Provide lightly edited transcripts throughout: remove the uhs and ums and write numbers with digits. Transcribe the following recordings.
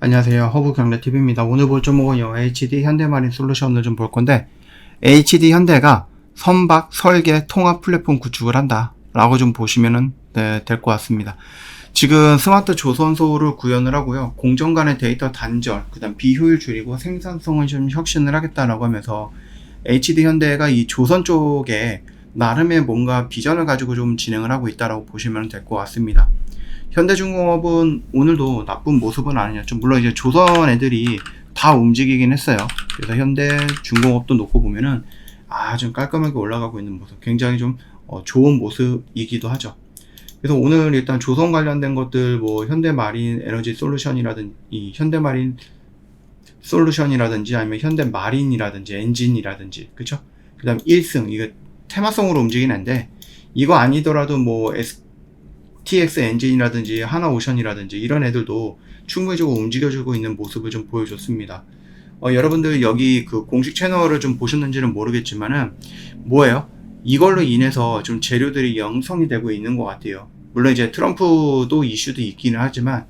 안녕하세요. 허브경제TV입니다. 오늘 볼 종목은요, HD 현대마린 솔루션을 좀 볼 건데, HD 현대가 선박, 설계, 통합 플랫폼 구축을 한다 라고 좀 보시면 될 것 같습니다. 지금 스마트 조선소를 구현을 하고요, 공정 간의 데이터 단절, 그 다음 비효율 줄이고 생산성을 좀 혁신을 하겠다라고 하면서 HD 현대가 이 조선 쪽에 나름의 뭔가 비전을 가지고 좀 진행을 하고 있다라고 보시면 될 것 같습니다. 현대중공업은 오늘도 나쁜 모습은 아니었죠. 물론 이제 조선 애들이 다 움직이긴 했어요. 그래서 현대중공업도 놓고 보면은 좀 깔끔하게 올라가고 있는 모습, 굉장히 좀 좋은 모습이기도 하죠. 그래서 오늘 일단 조선 관련된 것들, 뭐 현대마린 에너지 솔루션이라든지 현대마린 솔루션이라든지 아니면 현대마린이라든지 엔진이라든지, 그쵸? 그 다음 1승, 이거 테마성으로 움직이는데, 이거 아니더라도 뭐 TX 엔진이라든지 하나오션이라든지 이런 애들도 충분히 좀 움직여주고 있는 모습을 좀 보여줬습니다. 여러분들 여기 그 공식 채널을 좀 보셨는지는 모르겠지만은 뭐예요? 이걸로 인해서 좀 재료들이 양성이 되고 있는 것 같아요. 물론 이제 트럼프도 이슈도 있기는 하지만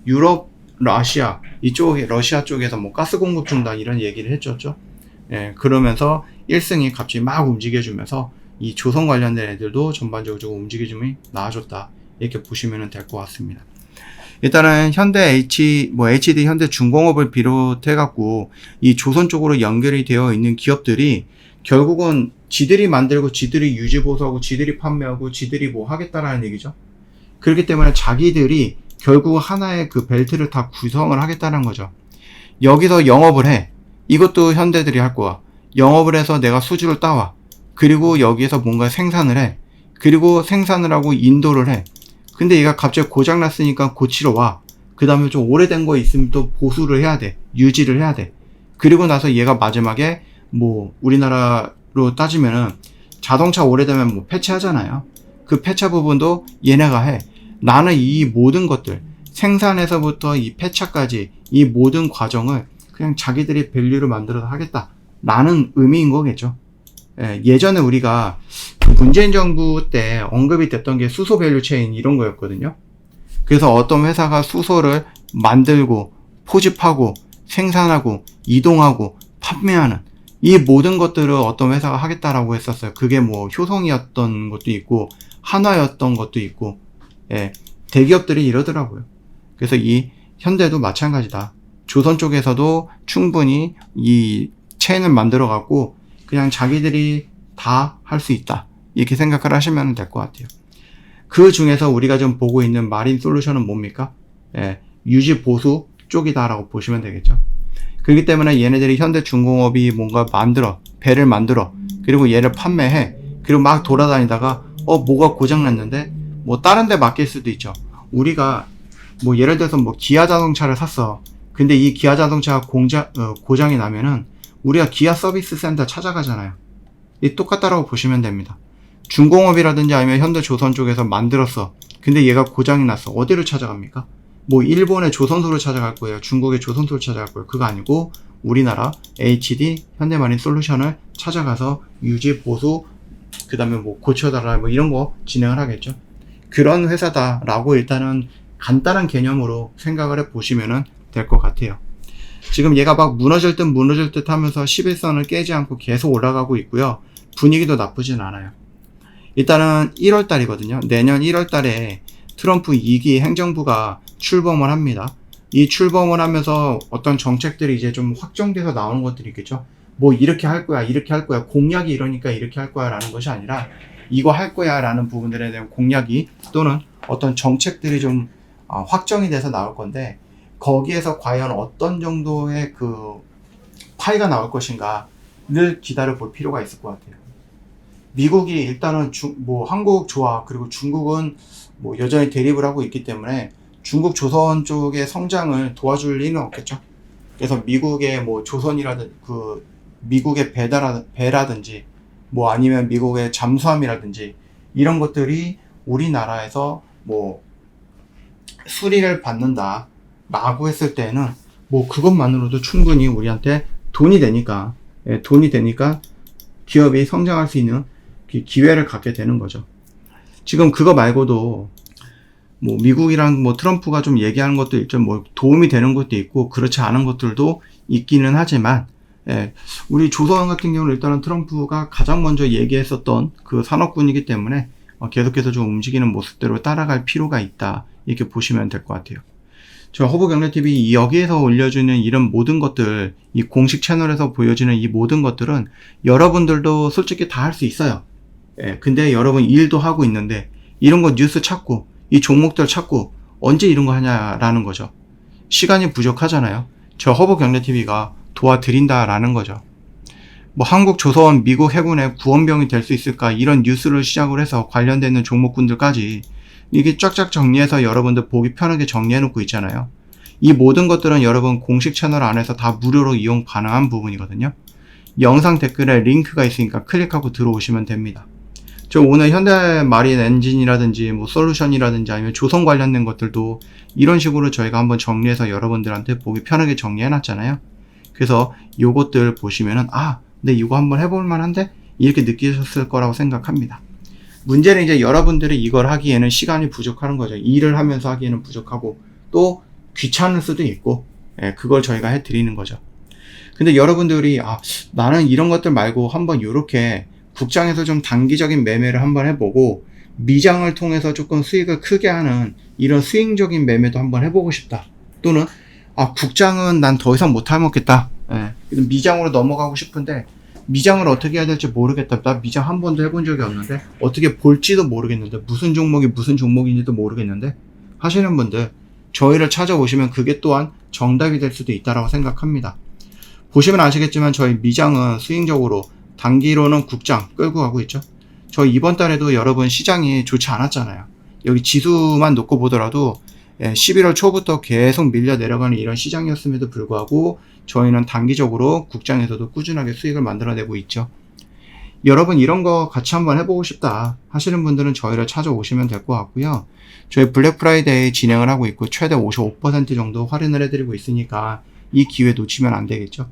유럽, 러시아 이쪽에 러시아 쪽에서 뭐 가스 공급 중단 이런 얘기를 했었죠. 예, 그러면서 1승이 갑자기 막 움직여주면서 이 조선 관련된 애들도 전반적으로 좀 움직임이 나아졌다. 이렇게 보시면 될 것 같습니다. 일단은 HD 현대중공업을 비롯해갖고 이 조선 쪽으로 연결이 되어 있는 기업들이 결국은 지들이 만들고 지들이 유지보수하고 지들이 판매하고 지들이 뭐 하겠다라는 얘기죠. 그렇기 때문에 자기들이 결국 하나의 그 벨트를 다 구성을 하겠다는 거죠. 여기서 영업을 해. 이것도 현대들이 할 거야. 영업을 해서 내가 수주를 따와. 그리고 여기에서 뭔가 생산을 해. 그리고 생산을 하고 인도를 해. 근데 얘가 갑자기 고장났으니까 고치러 와. 그 다음에 좀 오래된 거 있으면 또 보수를 해야 돼. 유지를 해야 돼. 그리고 나서 얘가 마지막에 뭐 우리나라로 따지면은 자동차 오래되면 뭐 폐차하잖아요. 그 폐차 부분도 얘네가 해. 나는 이 모든 것들, 생산에서부터 이 폐차까지 이 모든 과정을 그냥 자기들이 밸류를 만들어서 하겠다 라는 의미인 거겠죠. 예전에 우리가 문재인 정부 때 언급이 됐던 게 수소 밸류 체인 이런 거였거든요. 그래서 어떤 회사가 수소를 만들고 포집하고 생산하고 이동하고 판매하는 이 모든 것들을 어떤 회사가 하겠다라고 했었어요. 그게 뭐 효성이었던 것도 있고 한화였던 것도 있고, 대기업들이 이러더라고요. 그래서 이 현대도 마찬가지다. 조선 쪽에서도 충분히 이 체인을 만들어 갖고 그냥 자기들이 다 할 수 있다. 이렇게 생각을 하시면 될 것 같아요. 그 중에서 우리가 좀 보고 있는 마린 솔루션은 뭡니까? 유지 보수 쪽이다라고 보시면 되겠죠. 그렇기 때문에 얘네들이 현대중공업이 뭔가 배를 만들어, 그리고 얘를 판매해, 그리고 막 돌아다니다가 뭐가 고장났는데 뭐 다른 데 맡길 수도 있죠. 우리가 뭐 예를 들어서 뭐 기아 자동차를 샀어. 근데 이 기아 자동차가 고장이 나면은 우리가 기아 서비스 센터 찾아가잖아요. 이 똑같다라고 보시면 됩니다. 중공업이라든지 아니면 현대조선 쪽에서 만들었어. 근데 얘가 고장이 났어. 어디로 찾아갑니까? 뭐 일본의 조선소를 찾아갈 거예요. 중국의 조선소를 찾아갈 거예요. 그거 아니고 우리나라 HD 현대마린 솔루션을 찾아가서 유지 보수, 그 다음에 뭐 고쳐달라 뭐 이런 거 진행을 하겠죠. 그런 회사다라고 일단은 간단한 개념으로 생각을 해 보시면 될 것 같아요. 지금 얘가 막 무너질 듯 하면서 11선을 깨지 않고 계속 올라가고 있고요. 분위기도 나쁘진 않아요. 일단은 1월달이거든요. 내년 1월달에 트럼프 2기 행정부가 출범을 합니다. 이 출범을 하면서 어떤 정책들이 이제 좀 확정돼서 나오는 것들이 있겠죠. 뭐 이렇게 할 거야, 이렇게 할 거야. 공약이 이러니까 이렇게 할 거야 라는 것이 아니라 이거 할 거야 라는 부분들에 대한 공약이 또는 어떤 정책들이 좀 확정이 돼서 나올 건데, 거기에서 과연 어떤 정도의 그 파이가 나올 것인가를 기다려 볼 필요가 있을 것 같아요. 미국이 일단은 한국 좋아, 그리고 중국은 뭐 여전히 대립을 하고 있기 때문에 중국 조선 쪽의 성장을 도와줄 리는 없겠죠. 그래서 미국의 뭐 조선이라든지 미국의 배라든지 뭐 아니면 미국의 잠수함이라든지 이런 것들이 우리나라에서 뭐 수리를 받는다 라고 했을 때는 뭐 그것만으로도 충분히 우리한테 돈이 되니까 기업이 성장할 수 있는 기회를 갖게 되는 거죠. 지금 그거 말고도 뭐 미국이랑 뭐 트럼프가 좀 얘기하는 것도 있죠. 뭐 도움이 되는 것도 있고 그렇지 않은 것들도 있기는 하지만, 예, 우리 조선 같은 경우는 일단은 트럼프가 가장 먼저 얘기했었던 그 산업군이기 때문에 계속해서 좀 움직이는 모습대로 따라갈 필요가 있다, 이렇게 보시면 될 것 같아요. 저 허브경제TV 여기에서 올려주는 이런 모든 것들, 이 공식 채널에서 보여지는 이 모든 것들은 여러분들도 솔직히 다 할 수 있어요. 예, 근데 여러분 일도 하고 있는데 이런 거 뉴스 찾고 이 종목들 찾고 언제 이런 거 하냐라는 거죠. 시간이 부족하잖아요. 저 허브경제TV가 도와드린다라는 거죠. 뭐 한국 조선 미국 해군의 구원병이 될 수 있을까, 이런 뉴스를 시작을 해서 관련되는 종목군들까지 이게 쫙쫙 정리해서 여러분들 보기 편하게 정리해 놓고 있잖아요. 이 모든 것들은 여러분 공식 채널 안에서 다 무료로 이용 가능한 부분이거든요. 영상 댓글에 링크가 있으니까 클릭하고 들어오시면 됩니다. 저 오늘 현대마린 엔진이라든지 뭐 솔루션이라든지 아니면 조선 관련된 것들도 이런 식으로 저희가 한번 정리해서 여러분들한테 보기 편하게 정리해 놨잖아요. 그래서 요것들 보시면은 근데 이거 한번 해볼 만한데, 이렇게 느끼셨을 거라고 생각합니다. 문제는 이제 여러분들이 이걸 하기에는 시간이 부족한 거죠. 일을 하면서 하기에는 부족하고 또 귀찮을 수도 있고, 예, 그걸 저희가 해드리는 거죠. 근데 여러분들이 나는 이런 것들 말고 한번 요렇게 국장에서 좀 단기적인 매매를 한번 해보고 미장을 통해서 조금 수익을 크게 하는 이런 스윙적인 매매도 한번 해보고 싶다, 또는 국장은 난 더 이상 못 해먹겠다, 예, 미장으로 넘어가고 싶은데 미장을 어떻게 해야 될지 모르겠다, 나 미장 한 번도 해본 적이 없는데 어떻게 볼지도 모르겠는데 무슨 종목이 무슨 종목인지도 모르겠는데 하시는 분들, 저희를 찾아오시면 그게 또한 정답이 될 수도 있다라고 생각합니다. 보시면 아시겠지만 저희 미장은 스윙적으로 단기로는 국장 끌고 가고 있죠. 저희 이번 달에도 여러분 시장이 좋지 않았잖아요. 여기 지수만 놓고 보더라도 11월 초부터 계속 밀려 내려가는 이런 시장이었음에도 불구하고 저희는 단기적으로 국장에서도 꾸준하게 수익을 만들어내고 있죠. 여러분 이런 거 같이 한번 해보고 싶다 하시는 분들은 저희를 찾아오시면 될 것 같고요. 저희 블랙 프라이데이 진행을 하고 있고 최대 55% 정도 할인을 해드리고 있으니까 이 기회 놓치면 안 되겠죠.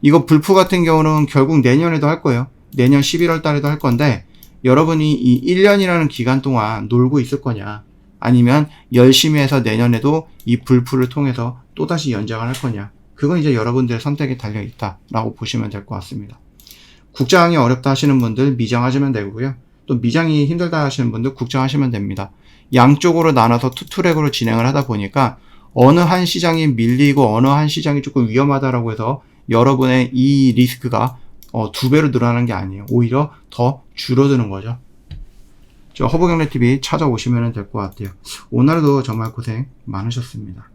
이거 불프 같은 경우는 결국 내년에도 할 거예요. 내년 11월 달에도 할 건데, 여러분이 이 1년이라는 기간 동안 놀고 있을 거냐, 아니면 열심히 해서 내년에도 이 불프를 통해서 또다시 연장을 할 거냐, 그건 이제 여러분들의 선택에 달려 있다라고 보시면 될 것 같습니다. 국장이 어렵다 하시는 분들 미장 하시면 되고요. 또 미장이 힘들다 하시는 분들 국장 하시면 됩니다. 양쪽으로 나눠서 투트랙으로 진행을 하다 보니까 어느 한 시장이 밀리고 어느 한 시장이 조금 위험하다라고 해서 여러분의 이 리스크가 2배로 늘어나는 게 아니에요. 오히려 더 줄어드는 거죠. 저 허브경제TV 찾아오시면 될 것 같아요. 오늘도 정말 고생 많으셨습니다.